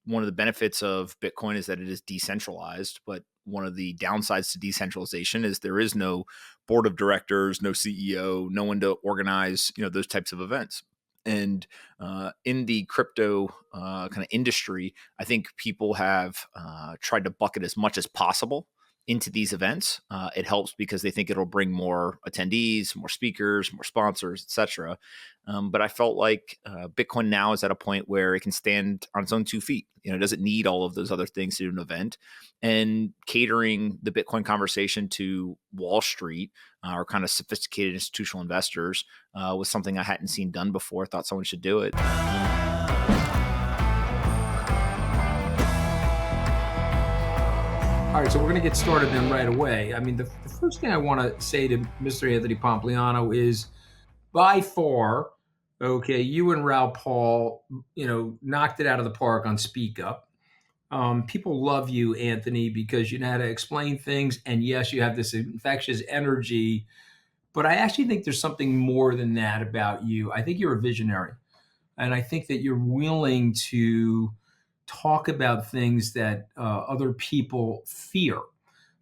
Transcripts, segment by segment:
one of the benefits of Bitcoin is that it is decentralized, but one of the downsides to decentralization is there is no board of directors, no CEO, no one to organize, those types of events. And in the crypto kind of industry, I think people have tried to bucket as much as possible into these events. It helps because they think it'll bring more attendees, more speakers, more sponsors, etc. But I felt like Bitcoin now is at a point where it can stand on its own 2 feet. It doesn't need all of those other things to do an event. And catering the Bitcoin conversation to Wall Street or kind of sophisticated institutional investors was something I hadn't seen done before. Thought someone should do it. All right, so we're going to get started then right away. I mean, the first thing I want to say to Mr. Anthony Pompliano is, by far, okay, you and Raoul Paul, knocked it out of the park on Speak Up. People love you, Anthony, because you know how to explain things, and yes, you have this infectious energy. But I actually think there's something more than that about you. I think you're a visionary, and I think that you're willing to talk about things that other people fear.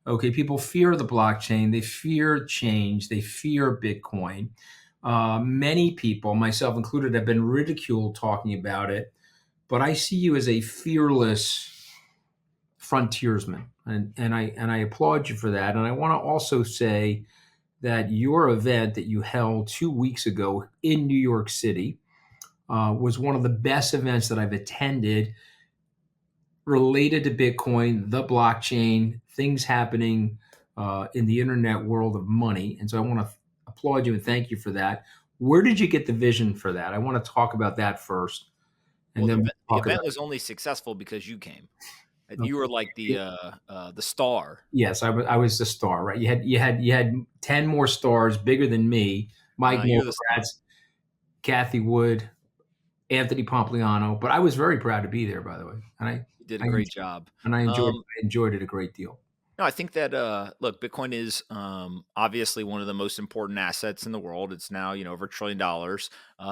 Okay, people fear the blockchain, they fear change, they fear Bitcoin. Many people, myself included, have been ridiculed talking about it, but I see you as a fearless frontiersman, and I applaud you for that. And I want to also say that your event that you held 2 weeks ago in New York City was one of the best events that I've attended related to Bitcoin, the blockchain, things happening in the internet world of money. And so I want to applaud you and thank you for that. Where did you get the vision for that? I want to talk about that first. And Well, then the event was only successful because you came. You were like the star. Yes, I was the star, right? You had 10 more stars bigger than me. Mike You're the star. Morgratz, Kathy Wood, Anthony Pompliano, but I was very proud to be there, by the way. And You did a great job. I enjoyed it a great deal. No, I think that look, Bitcoin is obviously one of the most important assets in the world. It's now over $1 trillion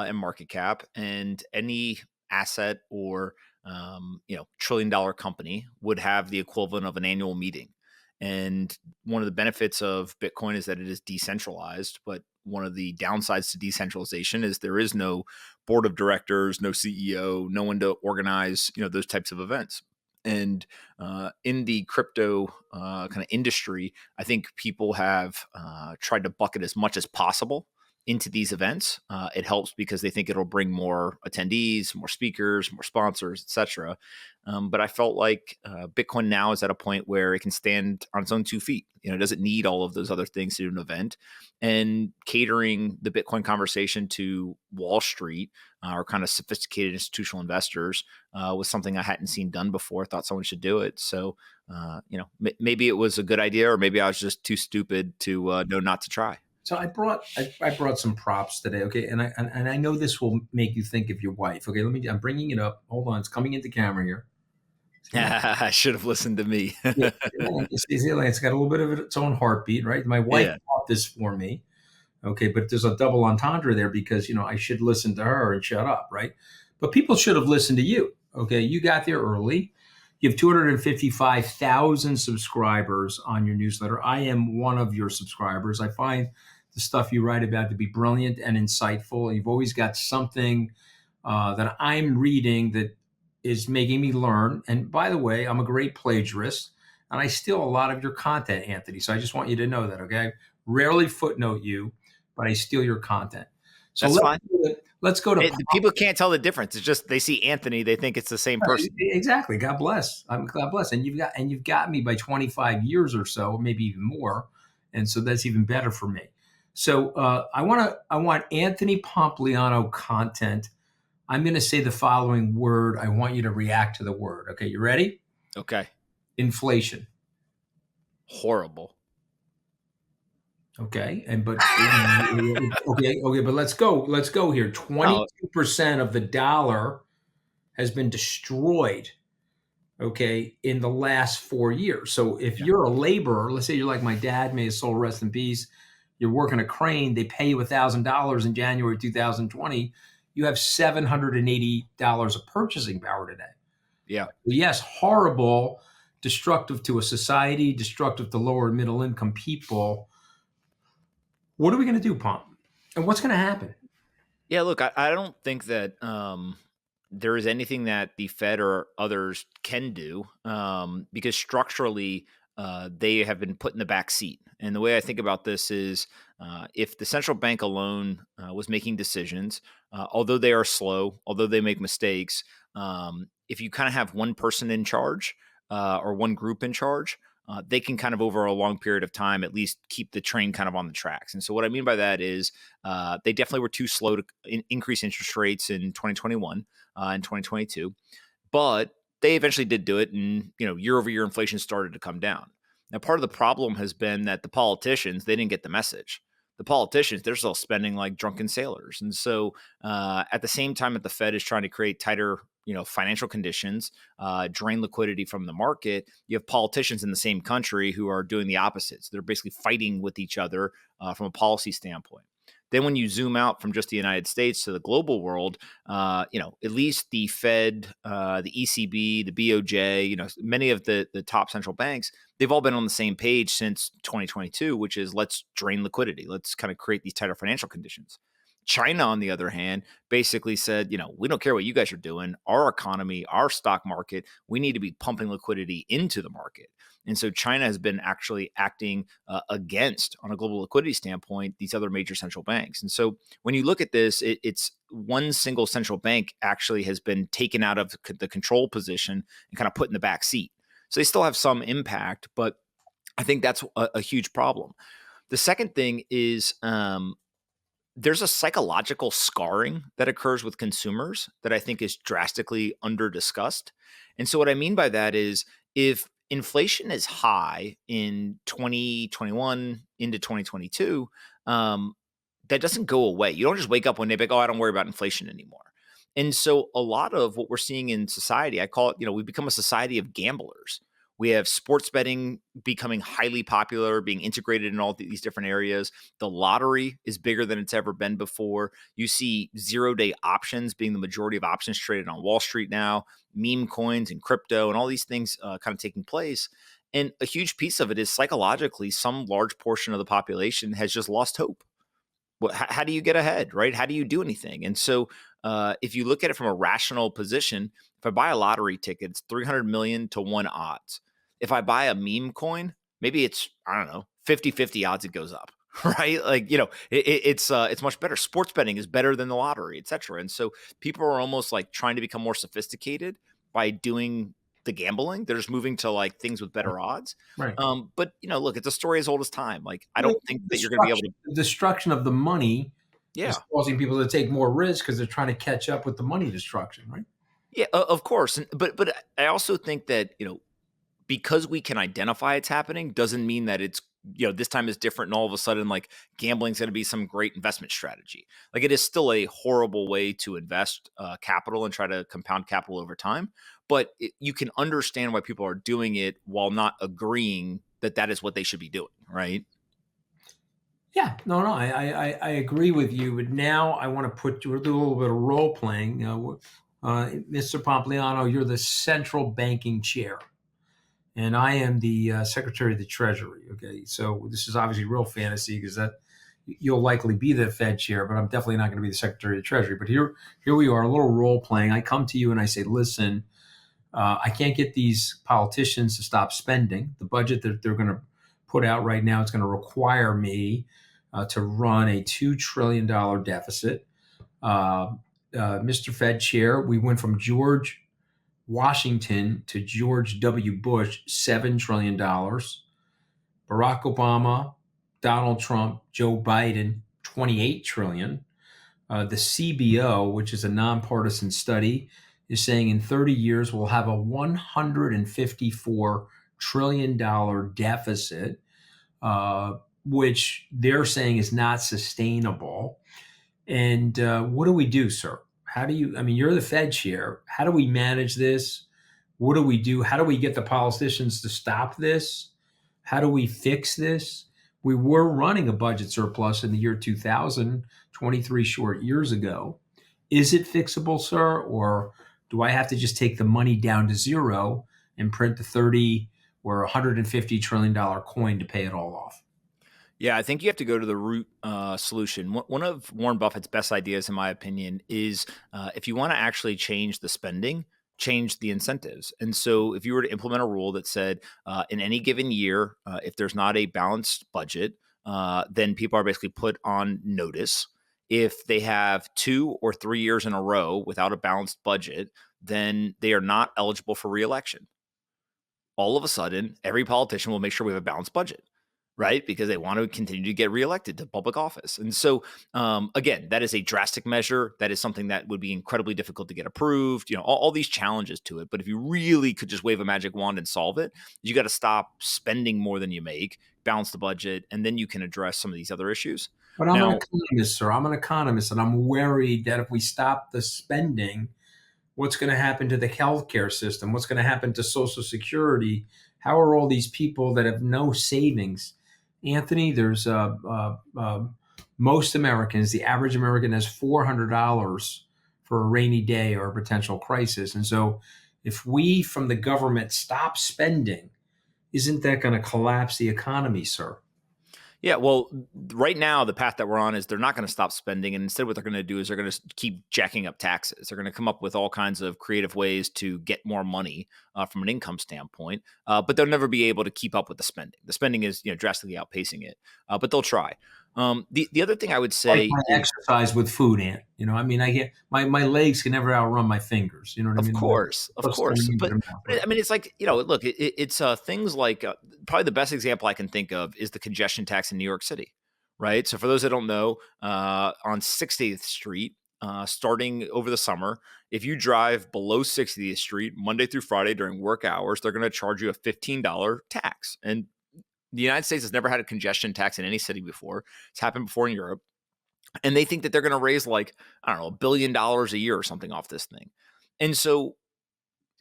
in market cap, and any asset or $1 trillion company would have the equivalent of an annual meeting. And one of the benefits of Bitcoin is that it is decentralized, but one of the downsides to decentralization is there is no board of directors, no CEO, no one to organize those types of events. And in the crypto kind of industry, I think people have tried to bucket as much as possible into these events. It helps because they think it'll bring more attendees, more speakers, more sponsors, etc. But I felt like Bitcoin now is at a point where it can stand on its own 2 feet. It doesn't need all of those other things to do an event. And catering the Bitcoin conversation to Wall Street or kind of sophisticated institutional investors was something I hadn't seen done before. Thought someone should do it. So, maybe it was a good idea, or maybe I was just too stupid to know not to try. So I brought some props today, okay, and I know this will make you think of your wife. Okay, I'm bringing it up. Hold on, it's coming into camera here. I should have listened to me. It's got a little bit of its own heartbeat, right? My wife bought this for me, okay, but there's a double entendre there because I should listen to her and shut up, right? But people should have listened to you, okay? You got there early. You have 255,000 subscribers on your newsletter. I am one of your subscribers. I find the stuff you write about to be brilliant and insightful. You've always got something that I'm reading that is making me learn. And by the way, I'm a great plagiarist, and I steal a lot of your content, Anthony. So I just want you to know that, okay? I rarely footnote you, but I steal your content. So that's fine. Let's go to people can't tell the difference. It's just they see Anthony, they think it's the same person. Exactly. God bless. God bless. And you've got me by 25 years or so, maybe even more. And so that's even better for me. So I want Anthony Pompliano content. I'm going to say the following word. I want you to react to the word. Okay, you ready? Okay. Inflation. Horrible. Okay, but let's go here. 22% of the dollar has been destroyed, okay, in the last 4 years. So if you're a laborer, let's say you're like my dad, may his soul rest in peace, you're working a crane, they pay you $1,000 in January 2020, you have $780 of purchasing power today. Yeah. Yes, horrible, destructive to a society, destructive to lower and middle income people. What are we going to do, Pomp? And what's going to happen? Yeah, look, I don't think that there is anything that the Fed or others can do because structurally they have been put in the back seat. And the way I think about this is if the central bank alone was making decisions, although they are slow, although they make mistakes, if you kind of have one person in charge or one group in charge, they can kind of over a long period of time at least keep the train kind of on the tracks. And so what I mean by that is they definitely were too slow to increase interest rates in 2021 and 2022, but they eventually did do it, and year over year inflation started to come down. Now, part of the problem has been that the politicians they didn't get the message. The politicians they're still spending like drunken sailors, and so at the same time that the Fed is trying to create tighter financial conditions, drain liquidity from the market, you have politicians in the same country who are doing the opposites. They're basically fighting with each other from a policy standpoint. Then when you zoom out from just the United States to the global world, at least the Fed, the ECB, the BOJ, many of the top central banks, they've all been on the same page since 2022, which is let's drain liquidity. Let's kind of create these tighter financial conditions. China, on the other hand, basically said, we don't care what you guys are doing. Our economy, our stock market, we need to be pumping liquidity into the market. And so China has been actually acting against, on a global liquidity standpoint, these other major central banks. And so when you look at this, it's one single central bank actually has been taken out of the control position and kind of put in the back seat. So they still have some impact, but I think that's a huge problem. The second thing is there's a psychological scarring that occurs with consumers that I think is drastically under discussed. And so what I mean by that is if inflation is high in 2021 into 2022, that doesn't go away. You don't just wake up one day and be like, oh, I don't worry about inflation anymore. And so a lot of what we're seeing in society, I call it, we've become a society of gamblers. We have sports betting becoming highly popular, being integrated in all these different areas. The lottery is bigger than it's ever been before. You see 0-day options being the majority of options traded on Wall Street now, meme coins and crypto and all these things kind of taking place. And a huge piece of it is psychologically, some large portion of the population has just lost hope. How do you get ahead, right? How do you do anything? And so if you look at it from a rational position, if I buy a lottery ticket, it's 300 million to 1 odds. If I buy a meme coin, maybe it's, I don't know, 50-50 odds it goes up, right? Like, it's much better. Sports betting is better than the lottery, et cetera. And so people are almost like trying to become more sophisticated by doing the gambling. They're just moving to like things with better odds. Right. But look, it's a story as old as time. Like, I Well, don't think that you're going to be able to, the destruction of the money is yeah. causing people to take more risk because they're trying to catch up with the money destruction, right? Yeah, of course, and but I also think that because we can identify it's happening doesn't mean that it's this time is different and all of a sudden like gambling's going to be some great investment strategy. Like it is still a horrible way to invest capital and try to compound capital over time, but you can understand why people are doing it while not agreeing that that is what they should be doing, right? Yeah, no, no, I agree with you. But now I want to put you do a little bit of role playing. Mr. Pompliano, you're the central banking chair, and I am the secretary of the Treasury. Okay, so this is obviously real fantasy because that you'll likely be the Fed chair, but I'm definitely not going to be the secretary of the Treasury. But here we are, a little role playing. I come to you and I say, listen, I can't get these politicians to stop spending. The budget that they're going to put out right now is going to require me to run a $2 trillion deficit. Mr. Fed Chair, we went from George Washington to George W. Bush, $7 trillion. Barack Obama, Donald Trump, Joe Biden, 28 trillion. The CBO, which is a nonpartisan study, is saying in 30 years we'll have a $154 trillion deficit, which they're saying is not sustainable. And what do we do, sir? How do you, I mean, you're the Fed chair. How do we manage this? What do we do? How do we get the politicians to stop this? How do we fix this? We were running a budget surplus in the year 2000, 23 short years ago. Is it fixable, sir? Or Do I have to just take the money down to zero and print the 30 or $150 trillion coin to pay it all off? Yeah, I think you have to go to the root solution. One of Warren Buffett's best ideas, in my opinion, is if you want to actually change the spending, change the incentives. And so, if you were to implement a rule that said in any given year, if there's not a balanced budget, then people are basically put on notice. If they have 2 or 3 years in a row without a balanced budget, then they are not eligible for reelection. All of a sudden, every politician will make sure we have a balanced budget, right? Because they want to continue to get reelected to public office. And so, again, that is a drastic measure. That is something that would be incredibly difficult to get approved. All these challenges to it. But if you really could just wave a magic wand and solve it, you got to stop spending more than you make, balance the budget, and then you can address some of these other issues. But I'm an Now, economist, sir. I'm an economist, and I'm worried that if we stop the spending, what's going to happen to the healthcare system? What's going to happen to Social Security? How are all these people that have no savings? Anthony, there's most Americans, the average American has $400 for a rainy day or a potential crisis. And so, if we from the government stop spending, isn't that going to collapse the economy, sir? yeah, well, right now the path that we're on is they're not going to stop spending, and instead, what they're going to do is they're going to keep jacking up taxes. They're going to come up with all kinds of creative ways to get more money from an income standpoint, but they'll never be able to keep up with the spending. The spending is drastically outpacing it, but they'll try. The other thing I would Like say my is, exercise with food, Ant. I mean, I get my legs can never outrun my fingers. You know what I of mean? Whatever. course, of Plus, then course. you get But, 'em out, I mean, it's like, look, it's things like probably the best example I can think of is the congestion tax in New York City, right? So, for those that don't know, on 60th Street, starting over the summer, if you drive below 60th Street Monday through Friday during work hours, they're going to charge you a $15 tax. And the United States has never had a congestion tax in any city before. It's happened before in Europe. And they think that they're going to raise like, I don't know, $1 billion a year or something off this thing. And so,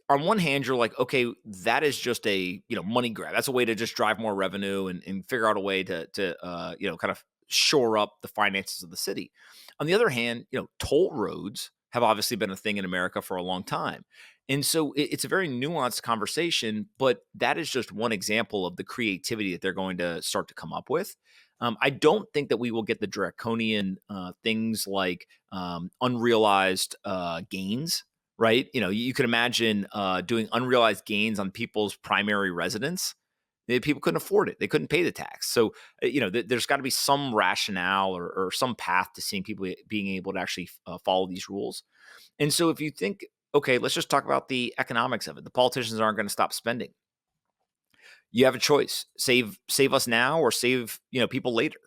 on one hand, you're like, okay, that is just a money grab. That's a way to just drive more revenue and figure out a way to kind of shore up the finances of the city. On the other hand, toll roads have obviously been a thing in America for a long time, and so it's a very nuanced conversation. But that is just one example of the creativity that they're going to start to come up with. I don't think that we will get the draconian things like unrealized gains, right? You could imagine doing unrealized gains on people's primary residence. People couldn't afford it; they couldn't pay the tax. So, there's got to be some rationale or some path to seeing people being able to actually follow these rules. And so, if you think, okay, let's just talk about the economics of it. The politicians aren't going to stop spending. You have a choice: save us now or save people later.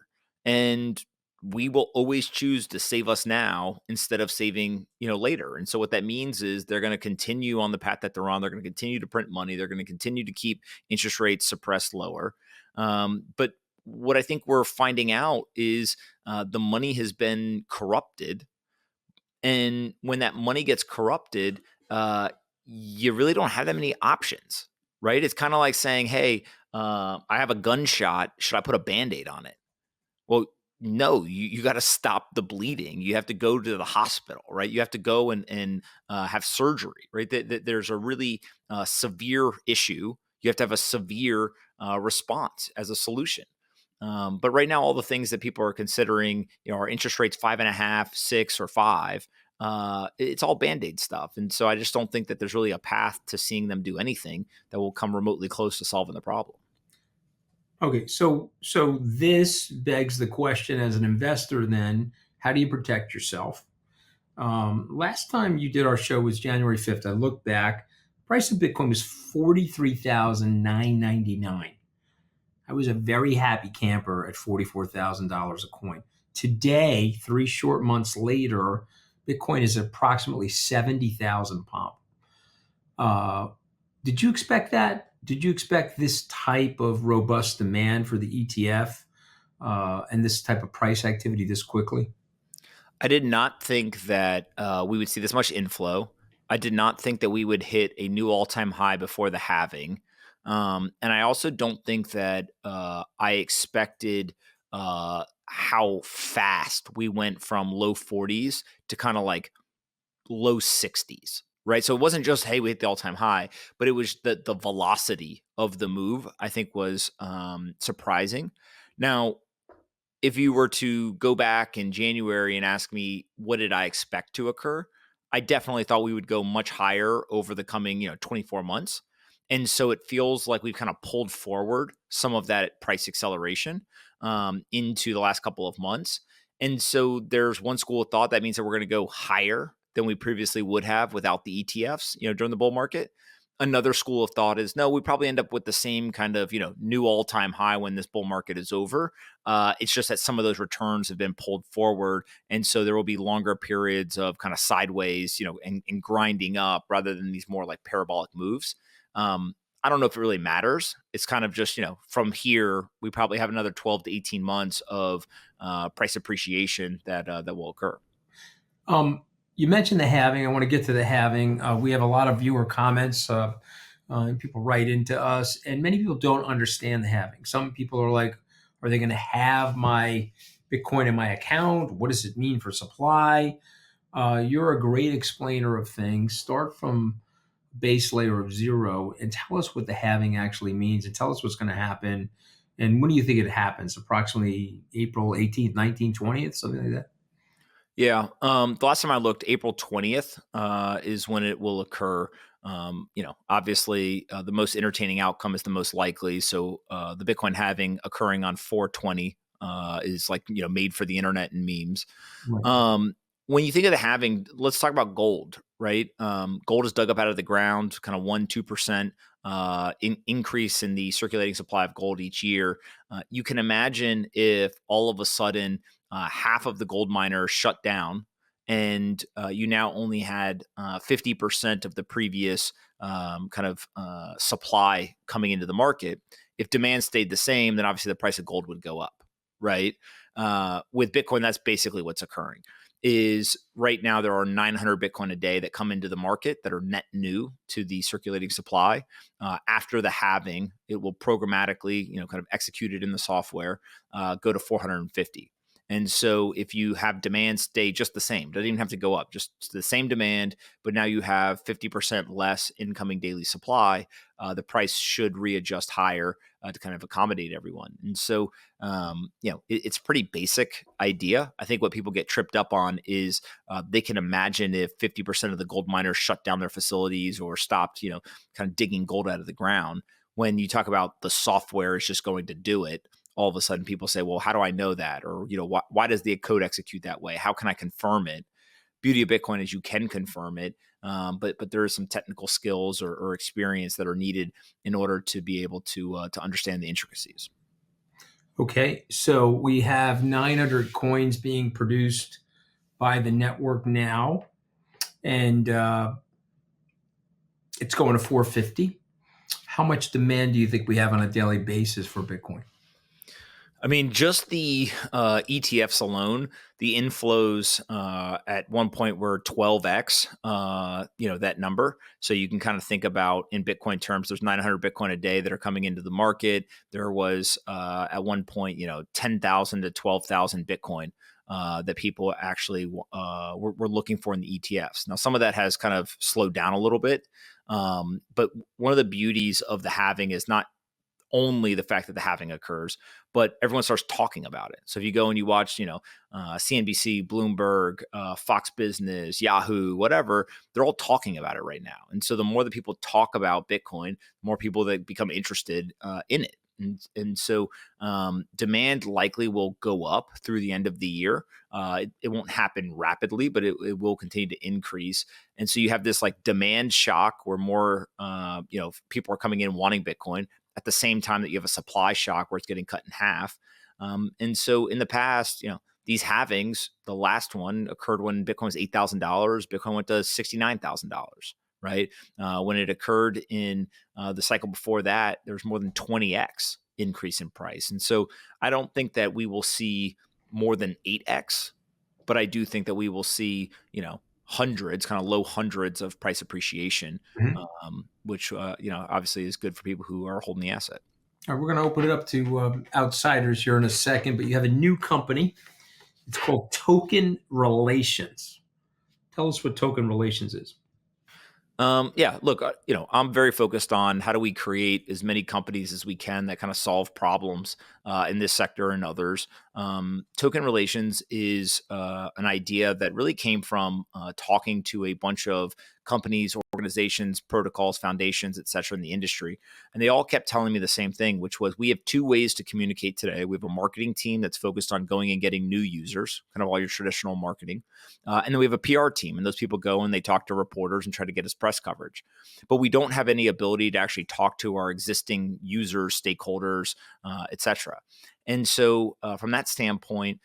And we will always choose to save us now instead of saving later. And so what that means is they're going to continue on the path that they're on. They're going to continue to print money. They're going to continue to keep interest rates suppressed lower. But what I think we're finding out is the money has been corrupted, and when that money gets corrupted, you really don't have that many options, right? It's kind of like saying, hey, I have a gunshot. Should I put a band aid on it? Well, no, you got to stop the bleeding. You have to go to the hospital, right? You have to go and have surgery, right? There's a really severe issue. You have to have a severe response as a solution. But right now, all the things that people are considering, are interest rates 5.5, 6, or 5. It's all band-aid stuff. And so I just don't think that there's really a path to seeing them do anything that will come remotely close to solving the problem. Okay, so this begs the question as an investor then, how do you protect yourself? Last time you did our show was January 5th. I looked back, price of Bitcoin was 43,999. I was a very happy camper at $44,000 a coin. Today, 3 short months later, Bitcoin is approximately 70,000 pomp. Uh, did you expect that? Did you expect this type of robust demand for the ETF and this type of price activity this quickly? I did not think that we would see this much inflow. I did not think that we would hit a new all-time high before the halving. And I also don't think that I expected how fast we went from low 40s to kind of like low 60s. right? So it wasn't just, hey, we hit the all-time high, but it was the velocity of the move, I think, was surprising. Now, if you were to go back in January and ask me what did I expect to occur, I definitely thought we would go much higher over the coming, 24 months. And so it feels like we've kind of pulled forward some of that price acceleration into the last couple of months. And so there's one school of thought that means that we're going to go higher than we previously would have without the ETFs, during the bull market. Another school of thought is no, we probably end up with the same kind of, new all-time high when this bull market is over. It's just that some of those returns have been pulled forward, and so there will be longer periods of kind of sideways, and grinding up rather than these more like parabolic moves. I don't know if it really matters. It's kind of just, from here we probably have another 12 to 18 months of price appreciation that will occur. You mentioned the halving. I want to get to the halving. We have a lot of viewer comments, and people write into us, and many people don't understand the halving. Some people are like, "Are they going to have my Bitcoin in my account? What does it mean for supply?" You're a great explainer of things. Start from base layer of zero and tell us what the halving actually means, and tell us what's going to happen. And when do you think it happens? Approximately April 18th, 19th, 20th, something like that. Yeah. The last time I looked, April 20th is when it will occur. Obviously, the most entertaining outcome is the most likely. So the Bitcoin halving occurring on 420 is like, made for the internet and memes. Right. When you think of the halving, let's talk about gold, right? Gold is dug up out of the ground, kind of 1-2% increase in the circulating supply of gold each year. You can imagine if all of a sudden half of the gold miners shut down, and you now only had 50% of the previous kind of supply coming into the market. If demand stayed the same, then obviously the price of gold would go up, right? With Bitcoin, that's basically what's occurring. Is right now there are 900 Bitcoin a day that come into the market that are net new to the circulating supply. After the halving, it will programmatically, kind of executed in the software, go to 450. And so if you have demand stay just the same, doesn't even have to go up, just the same demand, but now you have 50% less incoming daily supply, the price should readjust higher to kind of accommodate everyone. And so, it's a pretty basic idea. I think what people get tripped up on is they can imagine if 50% of the gold miners shut down their facilities or stopped, kind of digging gold out of the ground. When you talk about the software is just going to do it, all of a sudden people say, well, how do I know that? Or, why does the code execute that way? How can I confirm it? Beauty of Bitcoin is you can confirm it, but there are some technical skills or experience that are needed in order to be able to understand the intricacies. Okay, so we have 900 coins being produced by the network now, and it's going to 450. How much demand do you think we have on a daily basis for Bitcoin? I mean, just the ETFs alone, the inflows at one point were 12x, that number. So you can kind of think about in Bitcoin terms, there's 900 Bitcoin a day that are coming into the market. There was at one point, 10,000 to 12,000 Bitcoin that people actually were looking for in the ETFs. Now, some of that has kind of slowed down a little bit. But one of the beauties of the halving is not only the fact that the halving occurs, but everyone starts talking about it. So if you go and you watch, CNBC, Bloomberg, Fox Business, Yahoo, whatever, they're all talking about it right now. And so the more that people talk about Bitcoin, the more people that become interested in it. And so demand likely will go up through the end of the year. It won't happen rapidly, but it will continue to increase. And so you have this like demand shock where more, people are coming in wanting Bitcoin at the same time that you have a supply shock where it's getting cut in half. And so in the past, these halvings, the last one occurred when Bitcoin was $8,000. Bitcoin went to $69,000, right? When it occurred in the cycle before that, there was more than 20x increase in price. And so I don't think that we will see more than 8x, but I do think that we will see, hundreds, kind of low hundreds of price appreciation, Mhm. which obviously is good for people who are holding the asset. All right, we're going to open it up to outsiders here in a second, but you have a new company. It's called Token Relations. Tell us what Token Relations is. Yeah, look, I'm very focused on how do we create as many companies as we can that kind of solve problems in this sector and others. Token relations is an idea that really came from talking to a bunch of companies, organizations, protocols, foundations, et cetera, in the industry. And they all kept telling me the same thing, which was we have two ways to communicate today. We have a marketing team that's focused on going and getting new users, kind of all your traditional marketing. And then we have a PR team, and those people go and they talk to reporters and try to get us press coverage. But we don't have any ability to actually talk to our existing users, stakeholders, et cetera. And so, from that standpoint,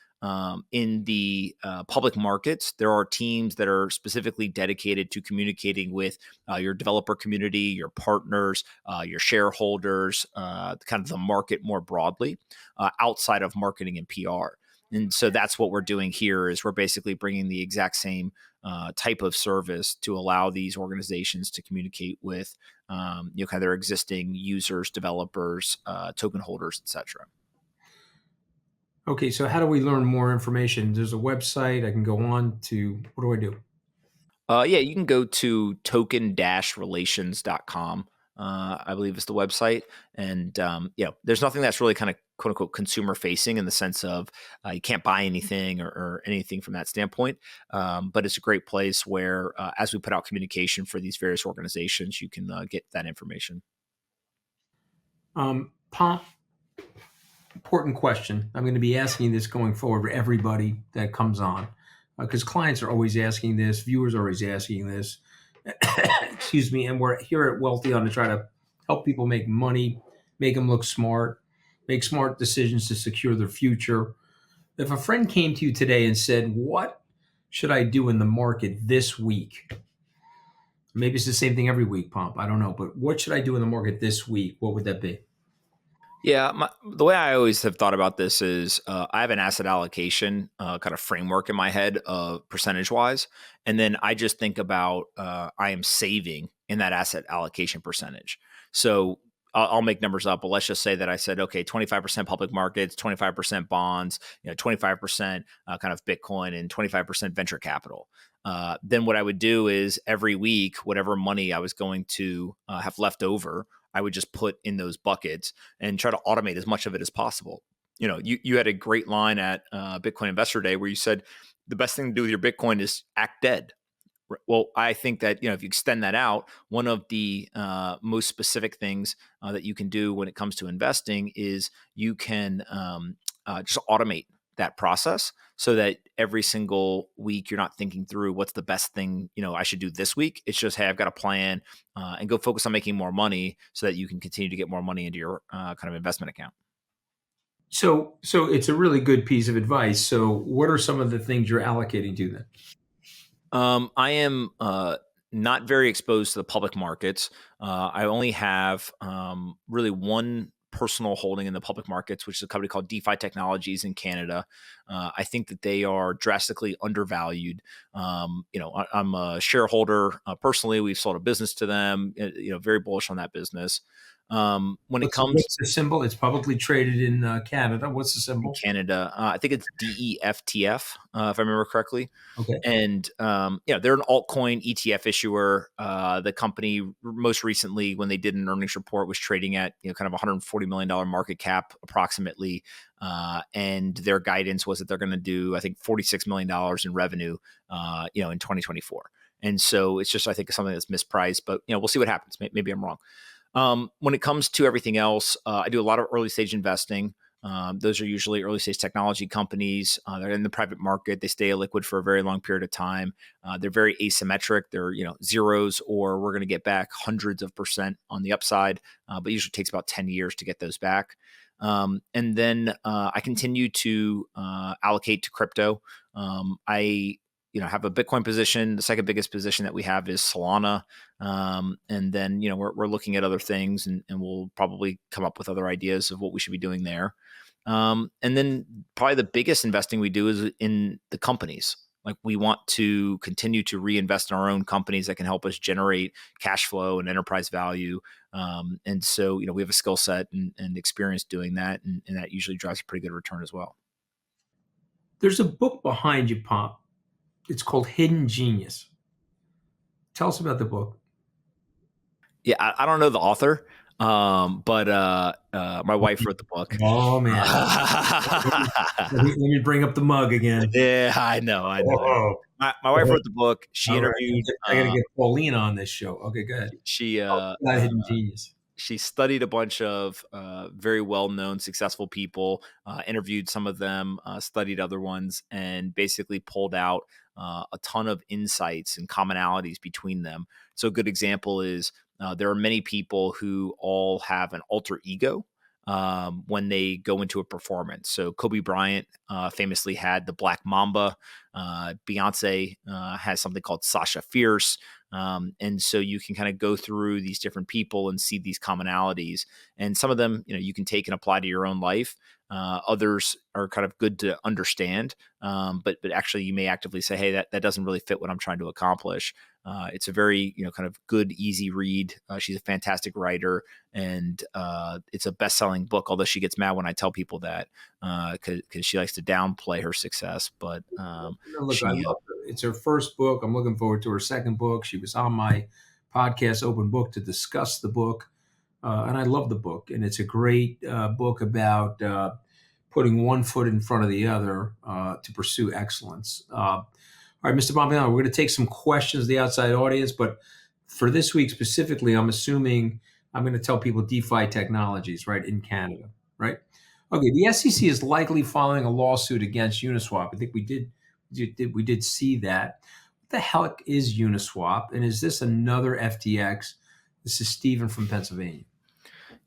in the public markets, there are teams that are specifically dedicated to communicating with your developer community, your partners, your shareholders, kind of the market more broadly, outside of marketing and PR. And so that's what we're doing here is we're basically bringing the exact same type of service to allow these organizations to communicate with kind of their existing users, developers, token holders, etc. Okay, so how do we learn more information? There's a website I can go on to. What do I do? Yeah, you can go to token-relations.com. I believe is the website. And, there's nothing that's really kind of quote unquote consumer facing in the sense of you can't buy anything or anything from that standpoint. But it's a great place where, as we put out communication for these various organizations, you can get that information. Pomp, important question. I'm going to be asking this going forward for everybody that comes on because clients are always asking this, viewers are always asking this. Excuse me. And we're here at Wealthy on to try to help people make money, make them look smart, make smart decisions to secure their future. If a friend came to you today and said, "What should I do in the market this week?" Maybe it's the same thing every week, Pomp. I don't know. But what should I do in the market this week? What would that be? Yeah, the way I always have thought about this is I have an asset allocation kind of framework in my head, percentage wise, and then I just think about I am saving in that asset allocation percentage. So I'll make numbers up, but let's just say that I said, okay, 25% public markets, 25% bonds, 25% kind of Bitcoin, and 25% venture capital. Then what I would do is every week, whatever money I was going to have left over, I would just put in those buckets and try to automate as much of it as possible. You had a great line at Bitcoin Investor Day where you said the best thing to do with your Bitcoin is act dead. Well, I think that if you extend that out, one of the most specific things that you can do when it comes to investing is you can just automate that process so that every single week you're not thinking through what's the best thing I should do this week. It's just, hey, I've got a plan, and go focus on making more money so that you can continue to get more money into your kind of investment account. So it's a really good piece of advice. So what are some of the things you're allocating to then? I am not very exposed to the public markets. I only have really one personal holding in the public markets, which is a company called DeFi Technologies in Canada. I think that they are drastically undervalued. I'm a shareholder personally. We've sold a business to them. Very bullish on that business. When it comes What's the symbol? It's publicly traded in Canada. What's the in symbol? Canada, I think it's DEFTF, if I remember correctly. Okay. And they're an altcoin ETF issuer. The company most recently, when they did an earnings report, was trading at kind of $140 million market cap approximately, and their guidance was that they're going to do, I think, $46 million in revenue, in 2024. And so it's just, I think, something that's mispriced. But we'll see what happens. Maybe I'm wrong. When it comes to everything else, I do a lot of early stage investing. Those are usually early stage technology companies. They're in the private market. They stay liquid for a very long period of time. They're very asymmetric. They're zeros, or we're going to get back hundreds of percent on the upside, but usually takes about 10 years to get those back. And then I continue to allocate to crypto. I have a Bitcoin position. The second biggest position that we have is Solana. And then, we're looking at other things, and we'll probably come up with other ideas of what we should be doing there. And then probably the biggest investing we do is in the companies. Like, we want to continue to reinvest in our own companies that can help us generate cash flow and enterprise value. And so, we have a skill set and experience doing that. And that usually drives a pretty good return as well. There's a book behind you, Pomp. It's called Hidden Genius. Tell us about the book. Yeah, I don't know the author, but my wife wrote the book. Oh man, let me bring up the mug again. Yeah, I know. Oh, My wife oh. wrote the book. She All right, interviewed. I gotta get Pauline on this show. Okay, go ahead. She Oh, that hidden genius. she studied a bunch of very well-known, successful people, interviewed some of them, studied other ones, and basically pulled out a ton of insights and commonalities between them. So, a good example is there are many people who all have an alter ego when they go into a performance. So, Kobe Bryant famously had the Black Mamba. Beyonce has something called Sasha Fierce. And so you can kind of go through these different people and see these commonalities. And some of them, you can take and apply to your own life. Others are kind of good to understand, but actually you may actively say, hey, that doesn't really fit what I'm trying to accomplish. It's a very kind of good, easy read. She's a fantastic writer, and it's a best-selling book. Although she gets mad when I tell people that because she likes to downplay her success. But No, look, I she love her. It's her first book. I'm looking forward to her second book. She was on my podcast, Open Book, to discuss the book, and I love the book. And it's a great book about putting one foot in front of the other to pursue excellence. All right, Mr. Pompliano, we're going to take some questions of the outside audience, but for this week specifically, I'm assuming I'm going to tell people DeFi technologies, right, in Canada, right? Okay, the SEC is likely filing a lawsuit against Uniswap. I think we did see that. What the heck is Uniswap, and is this another FTX? This is Stephen from Pennsylvania.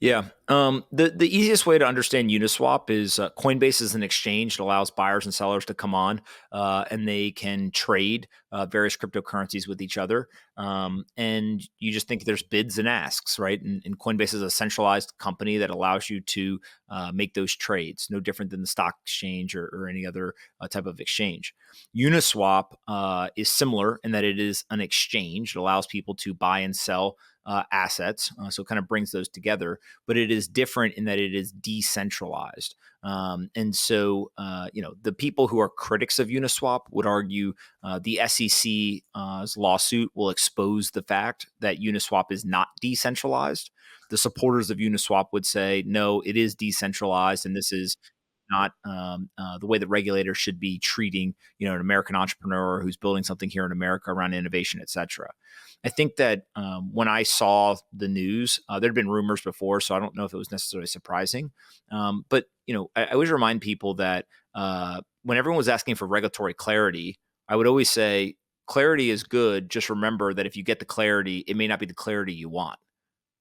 Yeah. The easiest way to understand Uniswap is Coinbase is an exchange that allows buyers and sellers to come on and they can trade various cryptocurrencies with each other. And you just think there's bids and asks, right? And Coinbase is a centralized company that allows you to make those trades, no different than the stock exchange or any other type of exchange. Uniswap is similar in that it is an exchange. It allows people to buy and sell assets. So it kind of brings those together, but it is different in that it is decentralized. And so, the people who are critics of Uniswap would argue the SEC's lawsuit will expose the fact that Uniswap is not decentralized. The supporters of Uniswap would say, no, it is decentralized, and this is not the way that regulators should be treating, an American entrepreneur who's building something here in America around innovation, et cetera. I think that when I saw the news, there'd been rumors before, so I don't know if it was necessarily surprising. But I always remind people that when everyone was asking for regulatory clarity, I would always say clarity is good. Just remember that if you get the clarity, it may not be the clarity you want.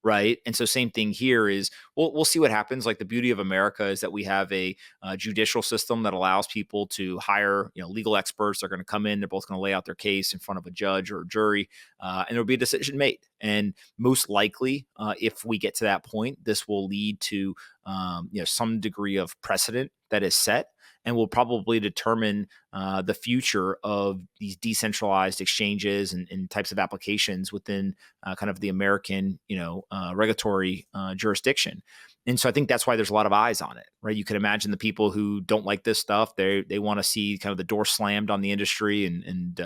Right. And so same thing here is we'll see what happens. Like the beauty of America is that we have a judicial system that allows people to hire, legal experts. They're going to come in. They're both going to lay out their case in front of a judge or a jury, and there'll be a decision made. And most likely, if we get to that point, this will lead to some degree of precedent that is set and will probably determine the future of these decentralized exchanges and types of applications within kind of the American, regulatory jurisdiction. And so I think that's why there's a lot of eyes on it, right? You can imagine the people who don't like this stuff. They want to see kind of the door slammed on the industry and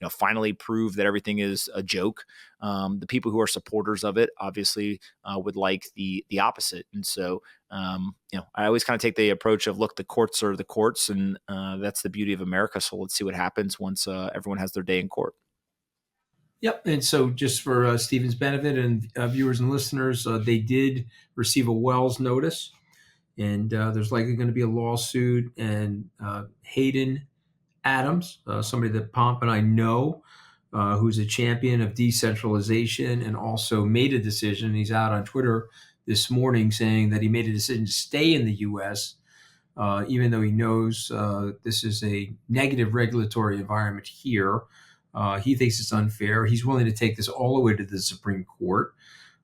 finally prove that everything is a joke. The people who are supporters of it obviously would like the opposite. And so I always kind of take the approach of, look, the courts are the courts, and that's the beauty of America. So let's see what happens once everyone has their day in court. Yep. And so, just for Stephen's benefit and viewers and listeners, they did receive a Wells notice, and there's likely going to be a lawsuit. And Hayden Adams, somebody that Pomp and I know, who's a champion of decentralization and also made a decision. He's out on Twitter this morning saying that he made a decision to stay in the U.S. Even though he knows this is a negative regulatory environment here. He thinks it's unfair. He's willing to take this all the way to the Supreme Court.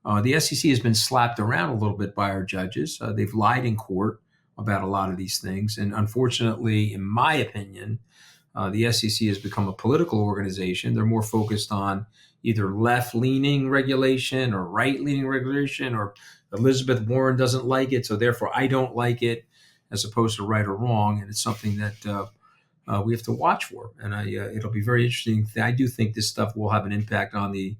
The SEC has been slapped around a little bit by our judges. They've lied in court about a lot of these things. And unfortunately, in my opinion, the SEC has become a political organization. They're more focused on either left-leaning regulation or right-leaning regulation, or Elizabeth Warren doesn't like it, so therefore I don't like it, as opposed to right or wrong. And it's something that we have to watch for. And it'll be very interesting. I do think this stuff will have an impact on the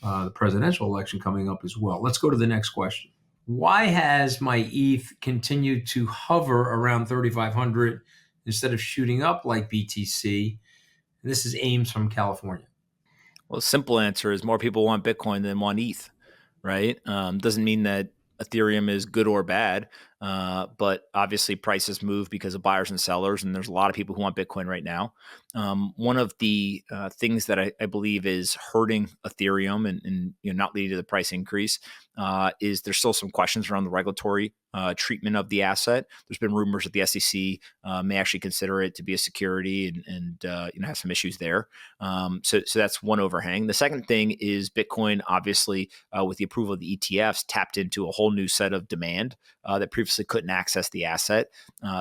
the presidential election coming up as well. Let's go to the next question. Why has my ETH continued to hover around 3,500 instead of shooting up like BTC? And this is Ames from California. Well, the simple answer is more people want Bitcoin than want ETH, right? Doesn't mean that Ethereum is good or bad, but obviously prices move because of buyers and sellers, and there's a lot of people who want Bitcoin right now. One of the things that I believe is hurting Ethereum and not leading to the price increase is there's still some questions around the regulatory treatment of the asset. There's been rumors that the SEC may actually consider it to be a security and have some issues there. So that's one overhang. The second thing is Bitcoin, obviously, with the approval of the ETFs, tapped into a whole new set of demand that previously couldn't access the asset.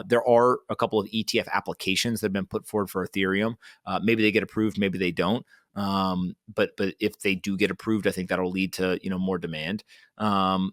There are a couple of ETF applications that have been put forward for Ethereum. Maybe they get approved, maybe they don't. But if they do get approved, I think that'll lead to more demand. I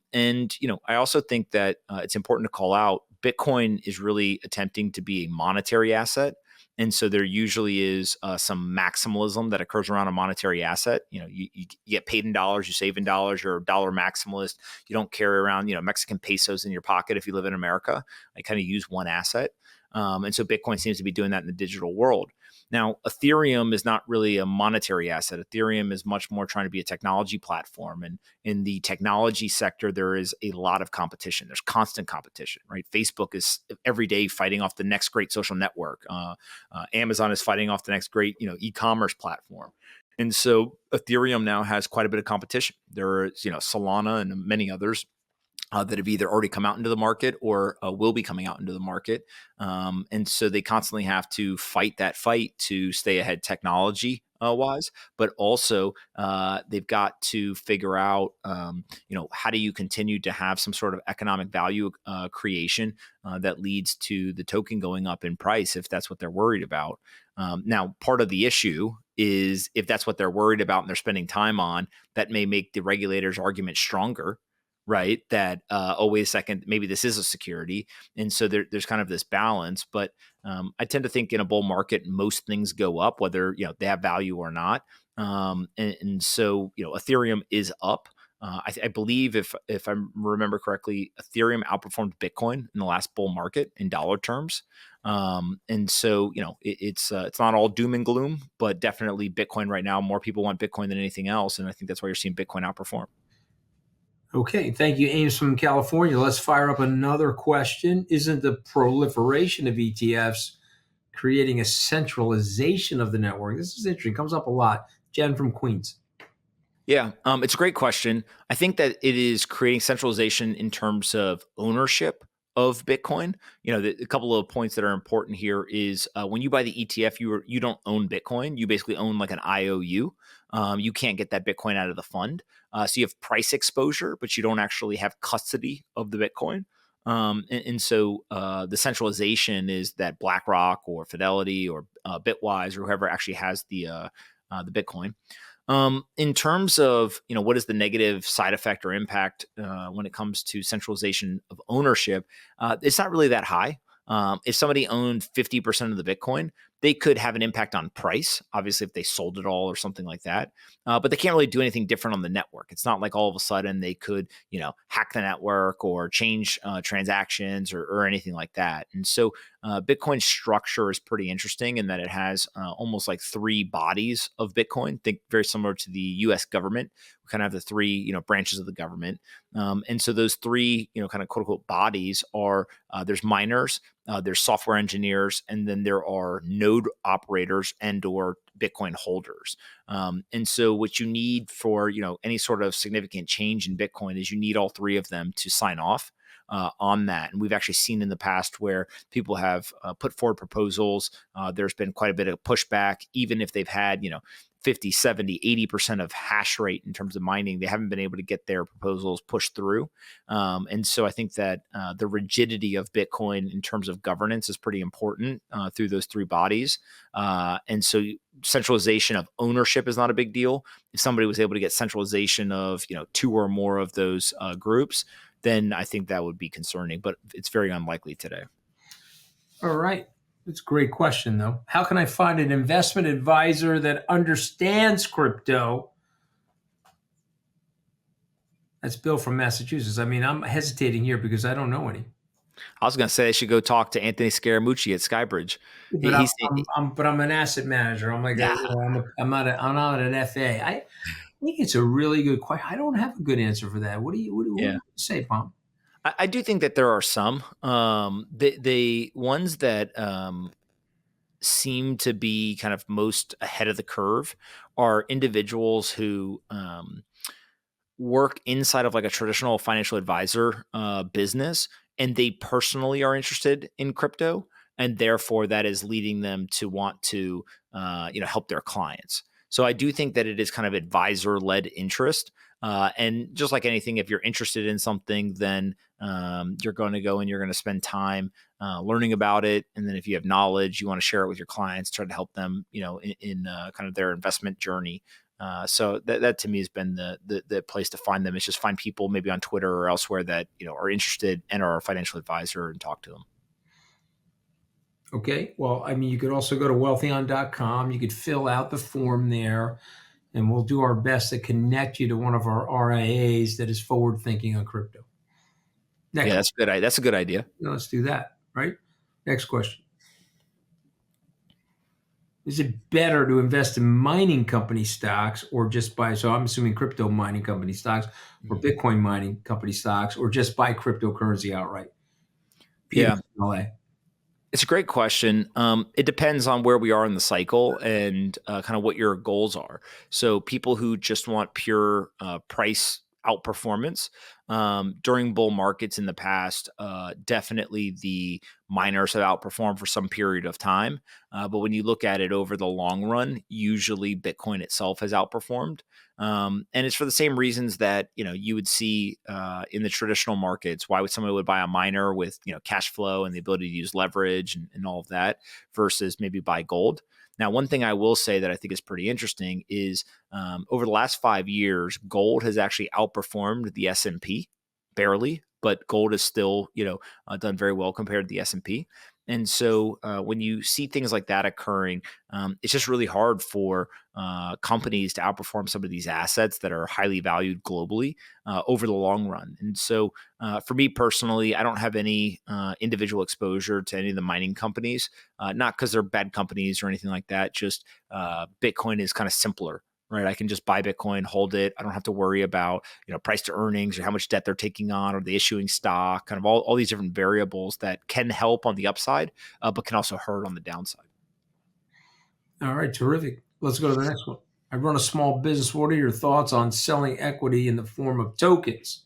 also think that it's important to call out Bitcoin is really attempting to be a monetary asset. And so there usually is some maximalism that occurs around a monetary asset. You get paid in dollars, you save in dollars, you're a dollar maximalist. You don't carry around, Mexican pesos in your pocket if you live in America. I kind of use one asset. And so Bitcoin seems to be doing that in the digital world. Now, Ethereum is not really a monetary asset. Ethereum is much more trying to be a technology platform. And in the technology sector, there is a lot of competition. There's constant competition, right? Facebook is every day fighting off the next great social network. Amazon is fighting off the next great, e-commerce platform. And so Ethereum now has quite a bit of competition. There is, Solana and many others that have either already come out into the market or will be coming out into the market. And so they constantly have to fight that fight to stay ahead technology wise, but also they've got to figure out, how do you continue to have some sort of economic value creation that leads to the token going up in price if that's what they're worried about. Now, part of the issue is if that's what they're worried about and they're spending time on, that may make the regulators' argument stronger, right? That, oh, wait a second, maybe this is a security. And so there's kind of this balance. But I tend to think in a bull market, most things go up, whether they have value or not. And so Ethereum is up. I believe if I remember correctly, Ethereum outperformed Bitcoin in the last bull market in dollar terms. And so it's not all doom and gloom, but definitely Bitcoin right now. More people want Bitcoin than anything else, and I think that's why you're seeing Bitcoin outperform. Okay, thank you, Ames from California. Let's fire up another question. Isn't the proliferation of ETFs creating a centralization of the network? This is interesting. Comes up a lot. Jen from Queens. Yeah, it's a great question. I think that it is creating centralization in terms of ownership of Bitcoin. A couple of points that are important here is when you buy the ETF, you don't own Bitcoin. You basically own like an IOU. You can't get that Bitcoin out of the fund, so you have price exposure, but you don't actually have custody of the Bitcoin. So the centralization is that BlackRock or Fidelity or Bitwise or whoever actually has the Bitcoin. In terms of what is the negative side effect or impact when it comes to centralization of ownership, it's not really that high. If somebody owned 50% of the Bitcoin, they could have an impact on price, obviously, if they sold it all or something like that. But they can't really do anything different on the network. It's not like all of a sudden they could, hack the network or change transactions or anything like that. And so Bitcoin's structure is pretty interesting in that it has almost like three bodies of Bitcoin. Think very similar to the U.S. government. We kind of have the three, branches of the government. And so those three, kind of quote unquote bodies are there's miners, there's software engineers, and then there are node operators and or Bitcoin holders. And so what you need for any sort of significant change in Bitcoin is you need all three of them to sign off on that. And we've actually seen in the past where people have put forward proposals. There's been quite a bit of pushback, even if they've had 50, 70, 80% of hash rate in terms of mining. They haven't been able to get their proposals pushed through. And so I think that the rigidity of Bitcoin in terms of governance is pretty important through those three bodies. And so centralization of ownership is not a big deal. If somebody was able to get centralization of two or more of those groups, then I think that would be concerning, but it's very unlikely today. All right. It's a great question, though. How can I find an investment advisor that understands crypto That's Bill from Massachusetts. I mean, I'm hesitating here because I don't know any. I was going to say I should go talk to Anthony Scaramucci at Skybridge. But He's I'm an asset manager. I'm like a, yeah, you know, I'm not an FA. I think it's a really good question. I don't have a good answer for that. What do yeah. you say, Pom? I do think that there are some the ones that seem to be kind of most ahead of the curve are individuals who work inside of like a traditional financial advisor business, and they personally are interested in crypto, and therefore that is leading them to want to help their clients. So I do think that it is kind of advisor led interest. And just like anything, if you're interested in something, then you're going to go and you're going to spend time learning about it. And then if you have knowledge, you want to share it with your clients, try to help them, in kind of their investment journey. So that to me has been the place to find them. Is just find people maybe on Twitter or elsewhere that are interested and are a financial advisor and talk to them. Okay. Well, I mean, you could also go to wealthyon.com. You could fill out the form there, and we'll do our best to connect you to one of our RIAs that is forward thinking on crypto. Yeah, Next, that's good. That's a good idea. let's do that. Right. Next question. Is it better to invest in mining company stocks or just buy? So I'm assuming crypto mining company stocks or Mhm. Bitcoin mining company stocks or just buy cryptocurrency outright. Peter, Yeah. LA. It's a great question. It depends on where we are in the cycle and kind of what your goals are. So, people who just want pure price outperformance during bull markets in the past, definitely the miners have outperformed for some period of time. But when you look at it over the long run, usually Bitcoin itself has outperformed. And it's for the same reasons that you would see in the traditional markets. Why would somebody would buy a miner with cash flow and the ability to use leverage and all of that versus maybe buy gold? Now, one thing I will say that I think is pretty interesting is over the last 5 years, gold has actually outperformed the S&P barely, but gold is still done very well compared to the S&P. And so when you see things like that occurring, it's just really hard for companies to outperform some of these assets that are highly valued globally over the long run. And so, for me personally, I don't have any individual exposure to any of the mining companies, not because they're bad companies or anything like that. Just Bitcoin is kind of simpler. Right, I can just buy Bitcoin, hold it. I don't have to worry about price to earnings or how much debt they're taking on or the issuing stock. Kind of all these different variables that can help on the upside, but can also hurt on the downside. All right, terrific. Let's go to the next one. I run a small business. What are your thoughts on selling equity in the form of tokens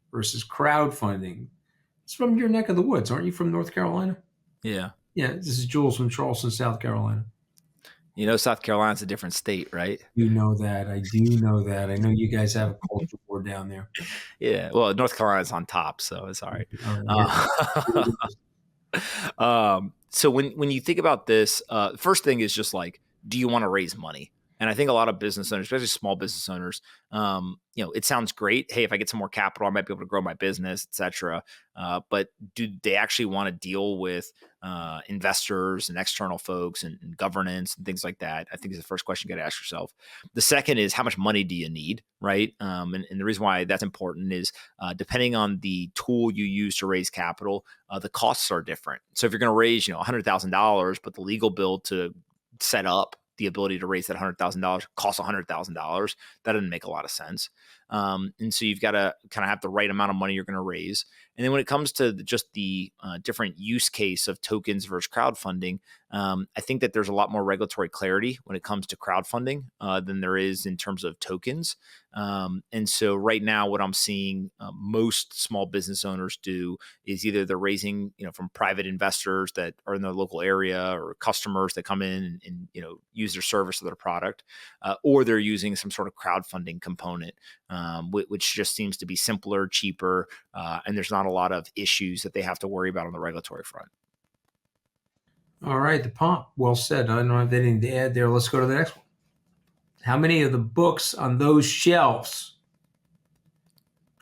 versus crowdfunding? It's from your neck of the woods. Aren't you from North Carolina? Yeah. Yeah, this is Jules from Charleston, South Carolina. South Carolina's a different state, right? You know that. I do know that. I know you guys have a culture war down there. Yeah. Well, North Carolina's on top, so it's all right. All right, here, here Uh, it is. so when you think about this, first thing is just like, do you want to raise money? And I think a lot of business owners, especially small business owners, it sounds great. Hey, if I get some more capital, I might be able to grow my business, etc. But do they actually want to deal with investors and external folks and governance and things like that? I think is the first question you got to ask yourself. The second is how much money do you need, right? And the reason why that's important is depending on the tool you use to raise capital, the costs are different. So if you're going to raise, $100,000, but the legal bill to set up the ability to raise that $100,000 costs $100,000, that doesn't make a lot of sense. And so you've got to kind of have the right amount of money you're going to raise. And then when it comes to just the different use case of tokens versus crowdfunding, I think that there's a lot more regulatory clarity when it comes to crowdfunding than there is in terms of tokens. And so right now, what I'm seeing most small business owners do is either they're raising, from private investors that are in their local area or customers that come in and use their service or their product, or they're using some sort of crowdfunding component, which just seems to be simpler, cheaper, and there's not a lot of issues that they have to worry about on the regulatory front. All right, the pomp. Well said. I don't have anything to add there. Let's go to the next one. How many of the books on those shelves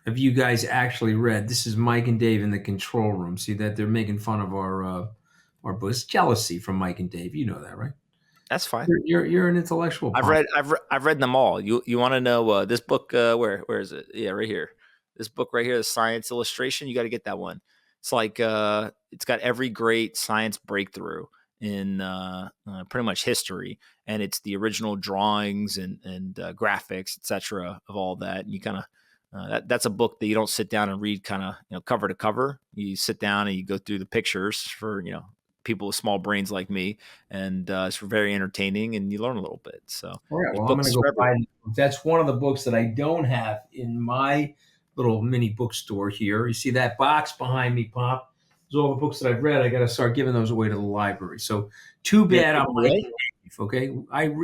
have you guys actually read? This is Mike and Dave in the control room. See that they're making fun of our books. Jealousy from Mike and Dave. You know that, right? That's fine. You're an intellectual, I've Pomp. read I've read them all. You want to know this book? Where is it? Yeah, right here. This book right here, the Science Illustration. You got to get that one. It's like it's got every great science breakthrough in pretty much history, and it's the original drawings and graphics, etc. of all that. And you kind of that's a book that you don't sit down and read kind of cover to cover. You sit down and you go through the pictures for people with small brains like me, and it's very entertaining, and you learn a little bit. So All right. there's Well, I'm going to books go for buy everyone. that book. That's one of the books that I don't have in my little mini bookstore here. You see that box behind me, Pop? There's all the books that I've read. I got to start giving those away to the library. So too You're gonna bad give I'm them like away? you, Dave, okay?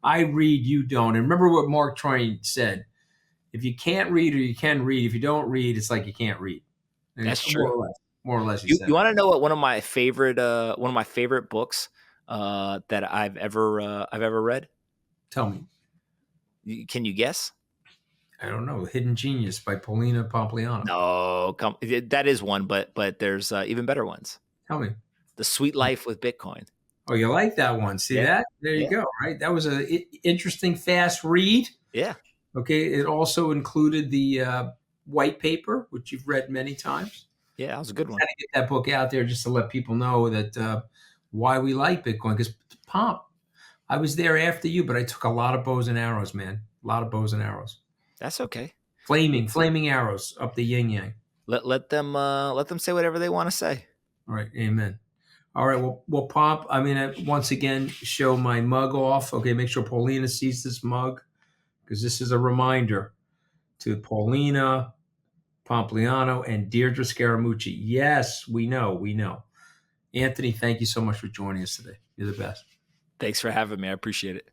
I read, you don't. And remember what Mark Twain said: if you can't read or you can read, if you don't read, it's like you can't read. And That's true. more or less, he You said. want to know what one of my favorite books that I've ever read? Tell me. Can you guess? I don't know. Hidden Genius by Paulina Pompliano. No, come that is one, but there's even better ones. Tell me. The Sweet Life with Bitcoin. Oh, you like that one? See Yeah, that? There you yeah, go. Right. That was a interesting, fast read. yeah, Okay. It also included the white paper, which you've read many times. yeah. That was a good one. Trying to get that book out there just to let people know that why we like Bitcoin. Because Pomp, I was there after you, but I took a lot of bows and arrows, man. A lot of bows and arrows. That's okay. Flaming arrows up the yin yang. Let them say whatever they want to say. All right. Amen. All right. Well, Pomp, I'm going to once again show my mug off. Okay. Make sure Paulina sees this mug because this is a reminder to Paulina, Pompliano, and Deirdre Scaramucci. Yes, we know. We know. Anthony, thank you so much for joining us today. You're the best. Thanks for having me. I appreciate it.